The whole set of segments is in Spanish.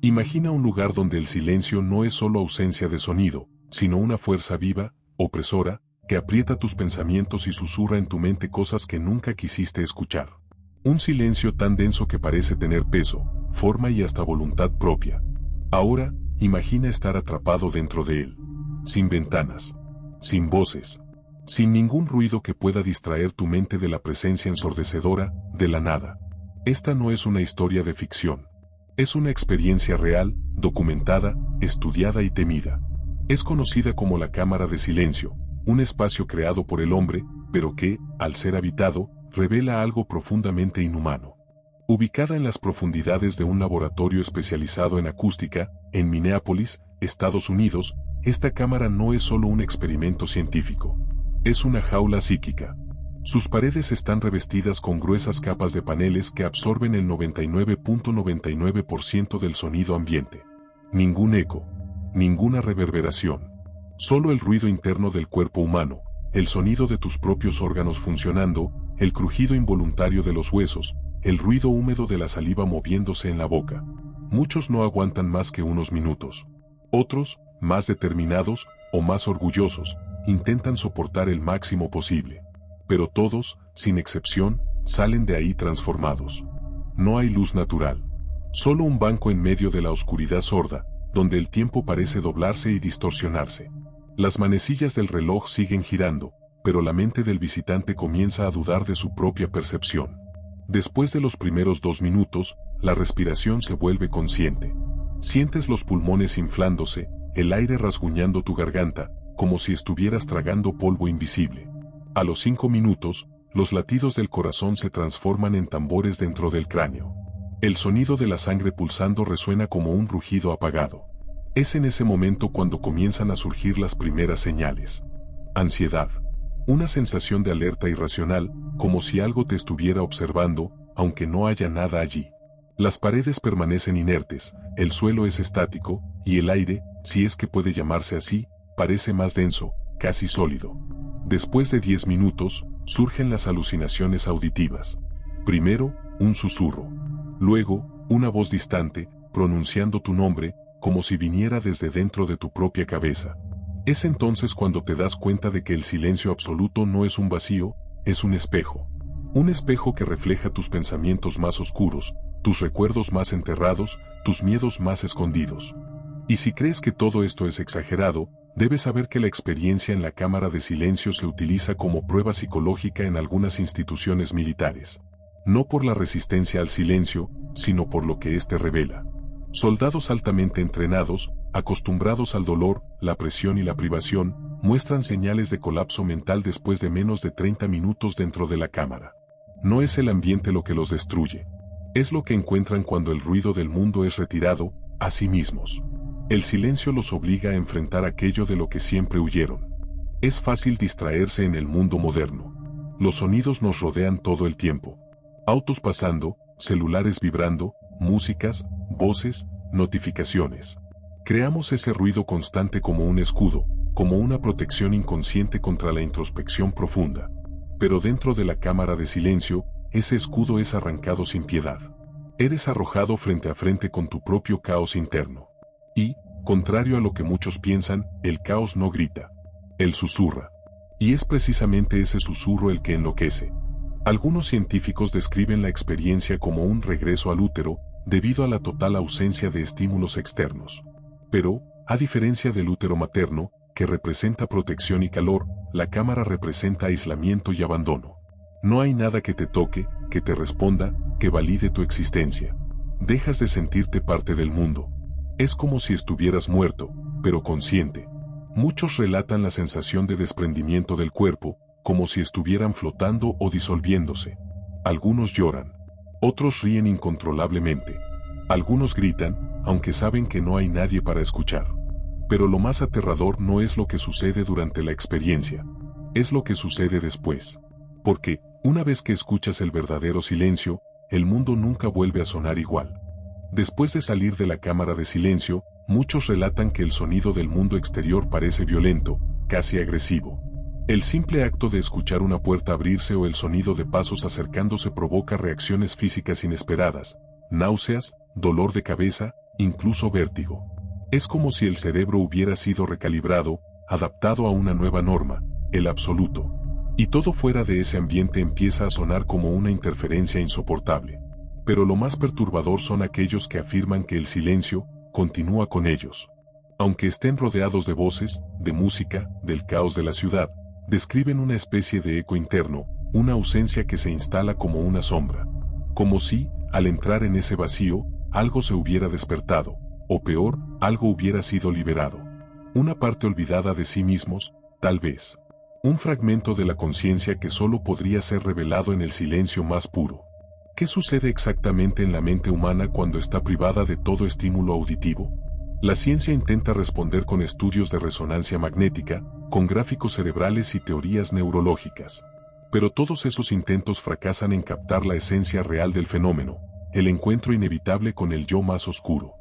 Imagina un lugar donde el silencio no es solo ausencia de sonido, sino una fuerza viva, opresora, que aprieta tus pensamientos y susurra en tu mente cosas que nunca quisiste escuchar. Un silencio tan denso que parece tener peso, forma y hasta voluntad propia. Ahora, imagina estar atrapado dentro de él. Sin ventanas, sin voces, sin ningún ruido que pueda distraer tu mente de la presencia ensordecedora de la nada. Esta no es una historia de ficción. Es una experiencia real, documentada, estudiada y temida. Es conocida como la cámara de silencio, un espacio creado por el hombre, pero que, al ser habitado, revela algo profundamente inhumano. Ubicada en las profundidades de un laboratorio especializado en acústica, en Minneapolis, Estados Unidos, esta cámara no es solo un experimento científico. Es una jaula psíquica. Sus paredes están revestidas con gruesas capas de paneles que absorben el 99.99% del sonido ambiente. Ningún eco, ninguna reverberación. Solo el ruido interno del cuerpo humano, el sonido de tus propios órganos funcionando, el crujido involuntario de los huesos, el ruido húmedo de la saliva moviéndose en la boca. Muchos no aguantan más que unos minutos. Otros, más determinados o más orgullosos, intentan soportar el máximo posible. Pero todos, sin excepción, salen de ahí transformados. No hay luz natural. Solo un banco en medio de la oscuridad sorda, donde el tiempo parece doblarse y distorsionarse. Las manecillas del reloj siguen girando, pero la mente del visitante comienza a dudar de su propia percepción. Después de los primeros 2 minutos, la respiración se vuelve consciente. Sientes los pulmones inflándose, el aire rasguñando tu garganta, como si estuvieras tragando polvo invisible. A los 5 minutos, los latidos del corazón se transforman en tambores dentro del cráneo. El sonido de la sangre pulsando resuena como un rugido apagado. Es en ese momento cuando comienzan a surgir las primeras señales. Ansiedad. Una sensación de alerta irracional, como si algo te estuviera observando, aunque no haya nada allí. Las paredes permanecen inertes, el suelo es estático, y el aire, si es que puede llamarse así, parece más denso, casi sólido. Después de 10 minutos, surgen las alucinaciones auditivas. Primero, un susurro. Luego, una voz distante, pronunciando tu nombre, como si viniera desde dentro de tu propia cabeza. Es entonces cuando te das cuenta de que el silencio absoluto no es un vacío, es un espejo. Un espejo que refleja tus pensamientos más oscuros, tus recuerdos más enterrados, tus miedos más escondidos. Y si crees que todo esto es exagerado, debes saber que la experiencia en la cámara de silencio se utiliza como prueba psicológica en algunas instituciones militares. No por la resistencia al silencio, sino por lo que éste revela. Soldados altamente entrenados, acostumbrados al dolor, la presión y la privación, muestran señales de colapso mental después de menos de 30 minutos dentro de la cámara. No es el ambiente lo que los destruye. Es lo que encuentran cuando el ruido del mundo es retirado, a sí mismos. El silencio los obliga a enfrentar aquello de lo que siempre huyeron. Es fácil distraerse en el mundo moderno. Los sonidos nos rodean todo el tiempo. Autos pasando, celulares vibrando, músicas, voces, notificaciones. Creamos ese ruido constante como un escudo, como una protección inconsciente contra la introspección profunda. Pero dentro de la cámara de silencio, ese escudo es arrancado sin piedad. Eres arrojado frente a frente con tu propio caos interno. Y, contrario a lo que muchos piensan, el caos no grita. Él susurra. Y es precisamente ese susurro el que enloquece. Algunos científicos describen la experiencia como un regreso al útero, debido a la total ausencia de estímulos externos. Pero, a diferencia del útero materno, que representa protección y calor, la cámara representa aislamiento y abandono. No hay nada que te toque, que te responda, que valide tu existencia. Dejas de sentirte parte del mundo. Es como si estuvieras muerto, pero consciente. Muchos relatan la sensación de desprendimiento del cuerpo, como si estuvieran flotando o disolviéndose. Algunos lloran. Otros ríen incontrolablemente. Algunos gritan, aunque saben que no hay nadie para escuchar. Pero lo más aterrador no es lo que sucede durante la experiencia. Es lo que sucede después. Porque, una vez que escuchas el verdadero silencio, el mundo nunca vuelve a sonar igual. Después de salir de la cámara de silencio, muchos relatan que el sonido del mundo exterior parece violento, casi agresivo. El simple acto de escuchar una puerta abrirse o el sonido de pasos acercándose provoca reacciones físicas inesperadas, náuseas, dolor de cabeza, incluso vértigo. Es como si el cerebro hubiera sido recalibrado, adaptado a una nueva norma, el absoluto. Y todo fuera de ese ambiente empieza a sonar como una interferencia insoportable. Pero lo más perturbador son aquellos que afirman que el silencio continúa con ellos. Aunque estén rodeados de voces, de música, del caos de la ciudad, describen una especie de eco interno, una ausencia que se instala como una sombra. Como si, al entrar en ese vacío, algo se hubiera despertado, o peor, algo hubiera sido liberado. Una parte olvidada de sí mismos, tal vez. Un fragmento de la conciencia que solo podría ser revelado en el silencio más puro. ¿Qué sucede exactamente en la mente humana cuando está privada de todo estímulo auditivo? La ciencia intenta responder con estudios de resonancia magnética, con gráficos cerebrales y teorías neurológicas. Pero todos esos intentos fracasan en captar la esencia real del fenómeno, el encuentro inevitable con el yo más oscuro.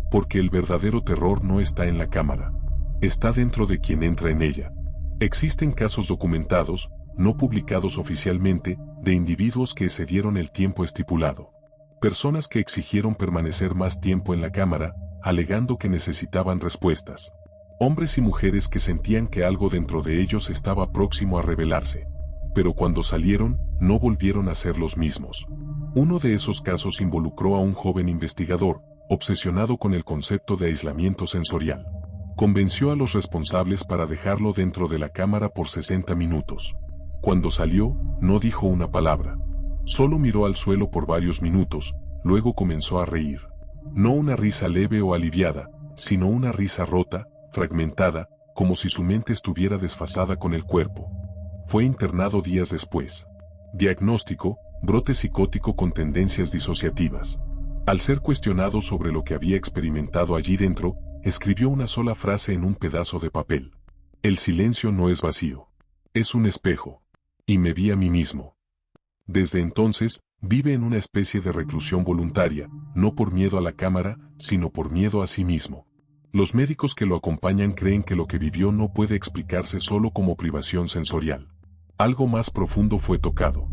Porque el verdadero terror no está en la cámara. Está dentro de quien entra en ella. Existen casos documentados, no publicados oficialmente, de individuos que excedieron el tiempo estipulado. Personas que exigieron permanecer más tiempo en la cámara, alegando que necesitaban respuestas. Hombres y mujeres que sentían que algo dentro de ellos estaba próximo a revelarse. Pero cuando salieron, no volvieron a ser los mismos. Uno de esos casos involucró a un joven investigador, obsesionado con el concepto de aislamiento sensorial. Convenció a los responsables para dejarlo dentro de la cámara por 60 minutos. Cuando salió, no dijo una palabra. Solo miró al suelo por varios minutos, luego comenzó a reír. No una risa leve o aliviada, sino una risa rota, fragmentada, como si su mente estuviera desfasada con el cuerpo. Fue internado días después. Diagnóstico: brote psicótico con tendencias disociativas. Al ser cuestionado sobre lo que había experimentado allí dentro, escribió una sola frase en un pedazo de papel. El silencio no es vacío. Es un espejo. Y me vi a mí mismo. Desde entonces, vive en una especie de reclusión voluntaria, no por miedo a la cámara, sino por miedo a sí mismo. Los médicos que lo acompañan creen que lo que vivió no puede explicarse solo como privación sensorial. Algo más profundo fue tocado.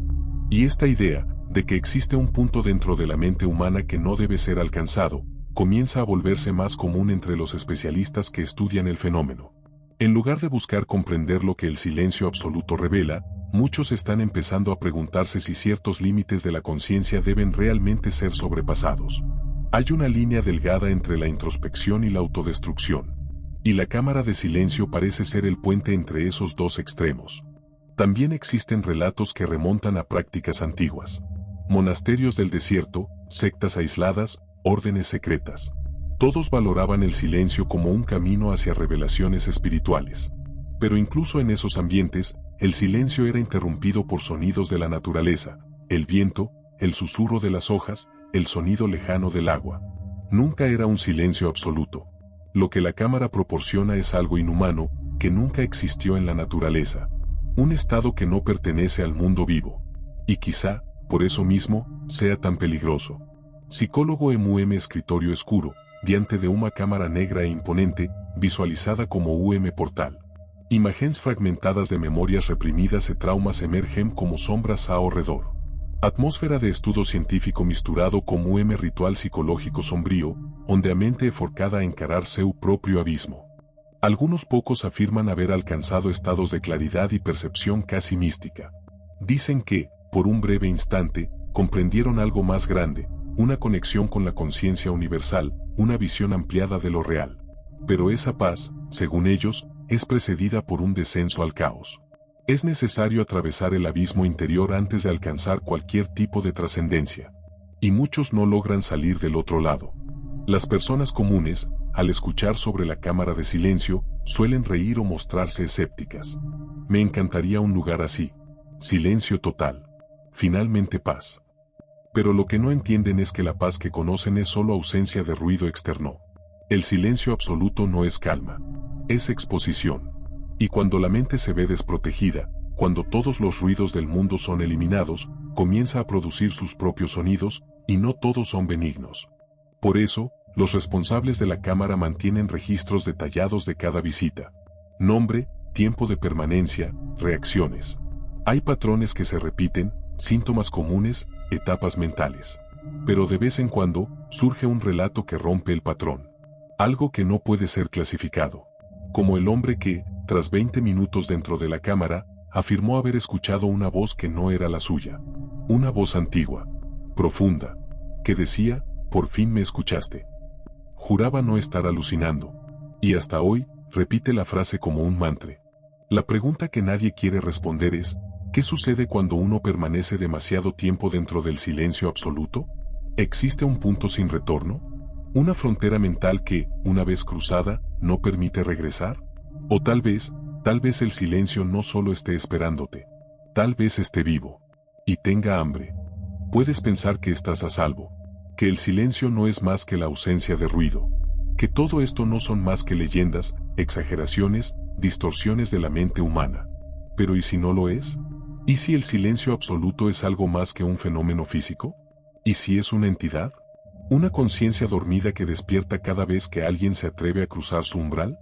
Y esta idea, de que existe un punto dentro de la mente humana que no debe ser alcanzado, comienza a volverse más común entre los especialistas que estudian el fenómeno. En lugar de buscar comprender lo que el silencio absoluto revela, muchos están empezando a preguntarse si ciertos límites de la conciencia deben realmente ser sobrepasados. Hay una línea delgada entre la introspección y la autodestrucción. Y la cámara de silencio parece ser el puente entre esos dos extremos. También existen relatos que remontan a prácticas antiguas. Monasterios del desierto, sectas aisladas, órdenes secretas. Todos valoraban el silencio como un camino hacia revelaciones espirituales. Pero incluso en esos ambientes, el silencio era interrumpido por sonidos de la naturaleza, el viento, el susurro de las hojas, el sonido lejano del agua. Nunca era un silencio absoluto. Lo que la cámara proporciona es algo inhumano, que nunca existió en la naturaleza. Un estado que no pertenece al mundo vivo. Y quizá, por eso mismo, sea tan peligroso. Psicólogo Escritorio Escuro, diante de una cámara negra e imponente, visualizada como portal. Imágenes fragmentadas de memorias reprimidas e traumas emergen como sombras ao redor. Atmósfera de estudo científico misturado con ritual psicológico sombrío, onde a mente é forcada a encarar seu propio abismo. Algunos pocos afirman haber alcanzado estados de claridad y percepción casi mística. Dicen que, por un breve instante, comprendieron algo más grande, una conexión con la conciencia universal, una visión ampliada de lo real. Pero esa paz, según ellos, es precedida por un descenso al caos. Es necesario atravesar el abismo interior antes de alcanzar cualquier tipo de trascendencia. Y muchos no logran salir del otro lado. Las personas comunes, al escuchar sobre la cámara de silencio, suelen reír o mostrarse escépticas. Me encantaría un lugar así. Silencio total. Finalmente paz. Pero lo que no entienden es que la paz que conocen es solo ausencia de ruido externo. El silencio absoluto no es calma. Es exposición. Y cuando la mente se ve desprotegida, cuando todos los ruidos del mundo son eliminados, comienza a producir sus propios sonidos, y no todos son benignos. Por eso, los responsables de la cámara mantienen registros detallados de cada visita. Nombre, tiempo de permanencia, reacciones. Hay patrones que se repiten, síntomas comunes, etapas mentales. Pero de vez en cuando, surge un relato que rompe el patrón. Algo que no puede ser clasificado. Como el hombre que, tras 20 minutos dentro de la cámara, afirmó haber escuchado una voz que no era la suya. Una voz antigua, profunda, que decía, por fin me escuchaste. Juraba no estar alucinando. Y hasta hoy, repite la frase como un mantra. La pregunta que nadie quiere responder es, ¿qué sucede cuando uno permanece demasiado tiempo dentro del silencio absoluto? ¿Existe un punto sin retorno? ¿Una frontera mental que, una vez cruzada, no permite regresar? O tal vez el silencio no solo esté esperándote. Tal vez esté vivo. Y tenga hambre. Puedes pensar que estás a salvo. Que el silencio no es más que la ausencia de ruido. Que todo esto no son más que leyendas, exageraciones, distorsiones de la mente humana. Pero ¿y si no lo es? ¿Y si el silencio absoluto es algo más que un fenómeno físico? ¿Y si es una entidad? ¿Una conciencia dormida que despierta cada vez que alguien se atreve a cruzar su umbral?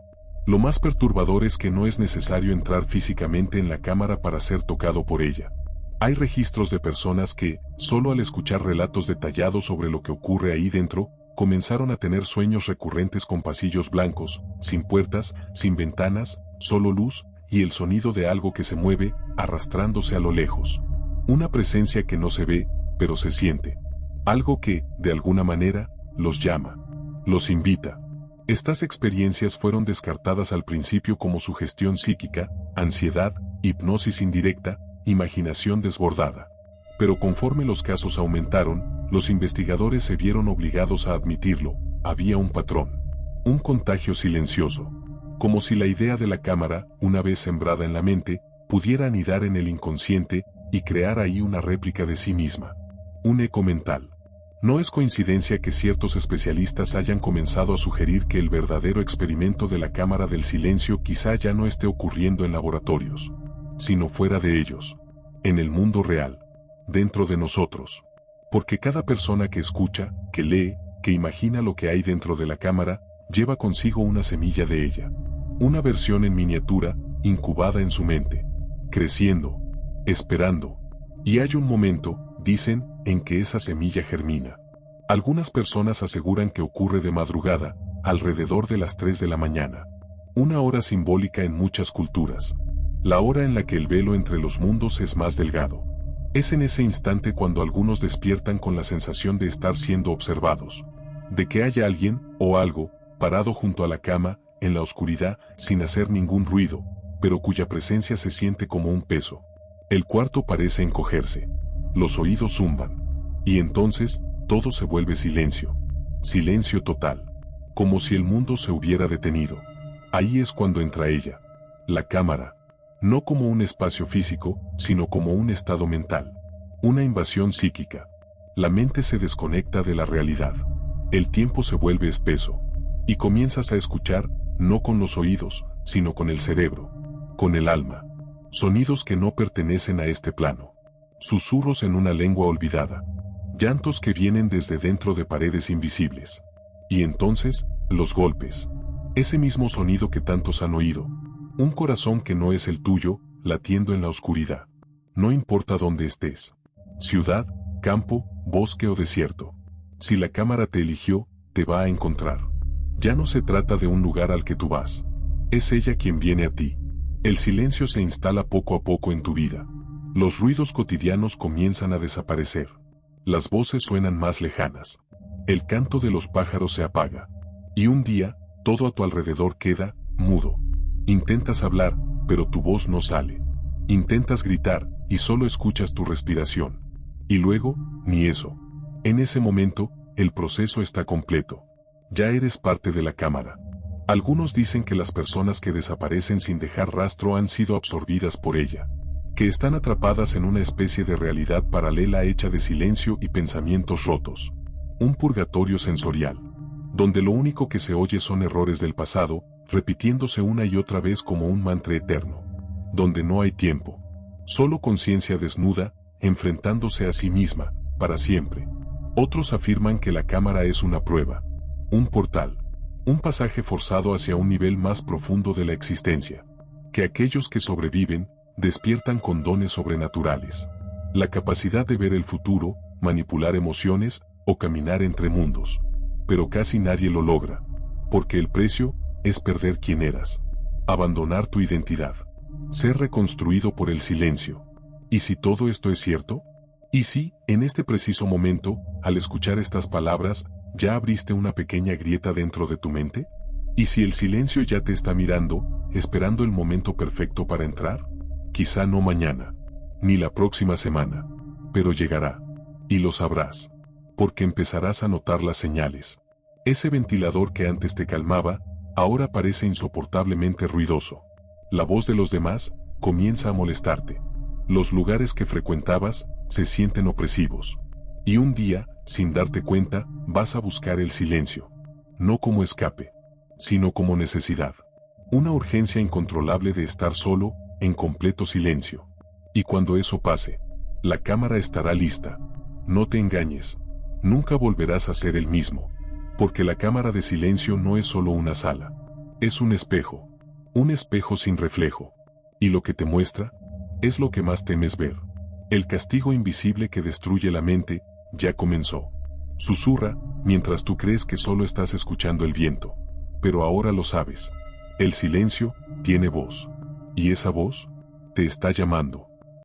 Lo más perturbador es que no es necesario entrar físicamente en la cámara para ser tocado por ella. Hay registros de personas que, solo al escuchar relatos detallados sobre lo que ocurre ahí dentro, comenzaron a tener sueños recurrentes con pasillos blancos, sin puertas, sin ventanas, solo luz, y el sonido de algo que se mueve, arrastrándose a lo lejos. Una presencia que no se ve, pero se siente. Algo que, de alguna manera, los llama. Los invita. Estas experiencias fueron descartadas al principio como sugestión psíquica, ansiedad, hipnosis indirecta, imaginación desbordada. Pero conforme los casos aumentaron, los investigadores se vieron obligados a admitirlo, había un patrón. Un contagio silencioso. Como si la idea de la cámara, una vez sembrada en la mente, pudiera anidar en el inconsciente y crear ahí una réplica de sí misma. Un eco mental. No es coincidencia que ciertos especialistas hayan comenzado a sugerir que el verdadero experimento de la cámara del silencio quizá ya no esté ocurriendo en laboratorios, sino fuera de ellos, en el mundo real, dentro de nosotros. Porque cada persona que escucha, que lee, que imagina lo que hay dentro de la cámara, lleva consigo una semilla de ella. Una versión en miniatura, incubada en su mente, creciendo, esperando. Y hay un momento, dicen, en que esa semilla germina. Algunas personas aseguran que ocurre de madrugada, alrededor de las 3 de la mañana. Una hora simbólica en muchas culturas. La hora en la que el velo entre los mundos es más delgado. Es en ese instante cuando algunos despiertan con la sensación de estar siendo observados. De que haya alguien, o algo, parado junto a la cama, en la oscuridad, sin hacer ningún ruido, pero cuya presencia se siente como un peso. El cuarto parece encogerse. Los oídos zumban. Y entonces, todo se vuelve silencio. Silencio total. Como si el mundo se hubiera detenido. Ahí es cuando entra ella. La cámara. No como un espacio físico, sino como un estado mental. Una invasión psíquica. La mente se desconecta de la realidad. El tiempo se vuelve espeso. Y comienzas a escuchar, no con los oídos, sino con el cerebro. Con el alma. Sonidos que no pertenecen a este plano. Susurros en una lengua olvidada. Llantos que vienen desde dentro de paredes invisibles. Y entonces, los golpes. Ese mismo sonido que tantos han oído. Un corazón que no es el tuyo, latiendo en la oscuridad. No importa dónde estés. Ciudad, campo, bosque o desierto. Si la cámara te eligió, te va a encontrar. Ya no se trata de un lugar al que tú vas. Es ella quien viene a ti. El silencio se instala poco a poco en tu vida. Los ruidos cotidianos comienzan a desaparecer. Las voces suenan más lejanas. El canto de los pájaros se apaga. Y un día, todo a tu alrededor queda mudo. Intentas hablar, pero tu voz no sale. Intentas gritar, y solo escuchas tu respiración. Y luego, ni eso. En ese momento, el proceso está completo. Ya eres parte de la cámara. Algunos dicen que las personas que desaparecen sin dejar rastro han sido absorbidas por ella. Que están atrapadas en una especie de realidad paralela hecha de silencio y pensamientos rotos. Un purgatorio sensorial. Donde lo único que se oye son errores del pasado, repitiéndose una y otra vez como un mantra eterno. Donde no hay tiempo. Solo conciencia desnuda, enfrentándose a sí misma, para siempre. Otros afirman que la cámara es una prueba. Un portal. Un pasaje forzado hacia un nivel más profundo de la existencia. Que aquellos que sobreviven, despiertan con dones sobrenaturales. La capacidad de ver el futuro, manipular emociones, o caminar entre mundos. Pero casi nadie lo logra, porque el precio es perder quién eras, abandonar tu identidad, ser reconstruido por el silencio. ¿Y si todo esto es cierto? ¿Y si, en este preciso momento, al escuchar estas palabras, ya abriste una pequeña grieta dentro de tu mente? ¿Y si el silencio ya te está mirando, esperando el momento perfecto para entrar? Quizá no mañana, ni la próxima semana, pero llegará, y lo sabrás, porque empezarás a notar las señales. Ese ventilador que antes te calmaba, ahora parece insoportablemente ruidoso. La voz de los demás comienza a molestarte. Los lugares que frecuentabas se sienten opresivos. Y un día, sin darte cuenta, vas a buscar el silencio. No como escape, sino como necesidad. Una urgencia incontrolable de estar solo, en completo silencio. Y cuando eso pase, la cámara estará lista. No te engañes. Nunca volverás a ser el mismo. Porque la cámara de silencio no es solo una sala. Es un espejo. Un espejo sin reflejo. Y lo que te muestra, es lo que más temes ver. El castigo invisible que destruye la mente, ya comenzó. Susurra, mientras tú crees que solo estás escuchando el viento. Pero ahora lo sabes. El silencio tiene voz. Y esa voz te está llamando.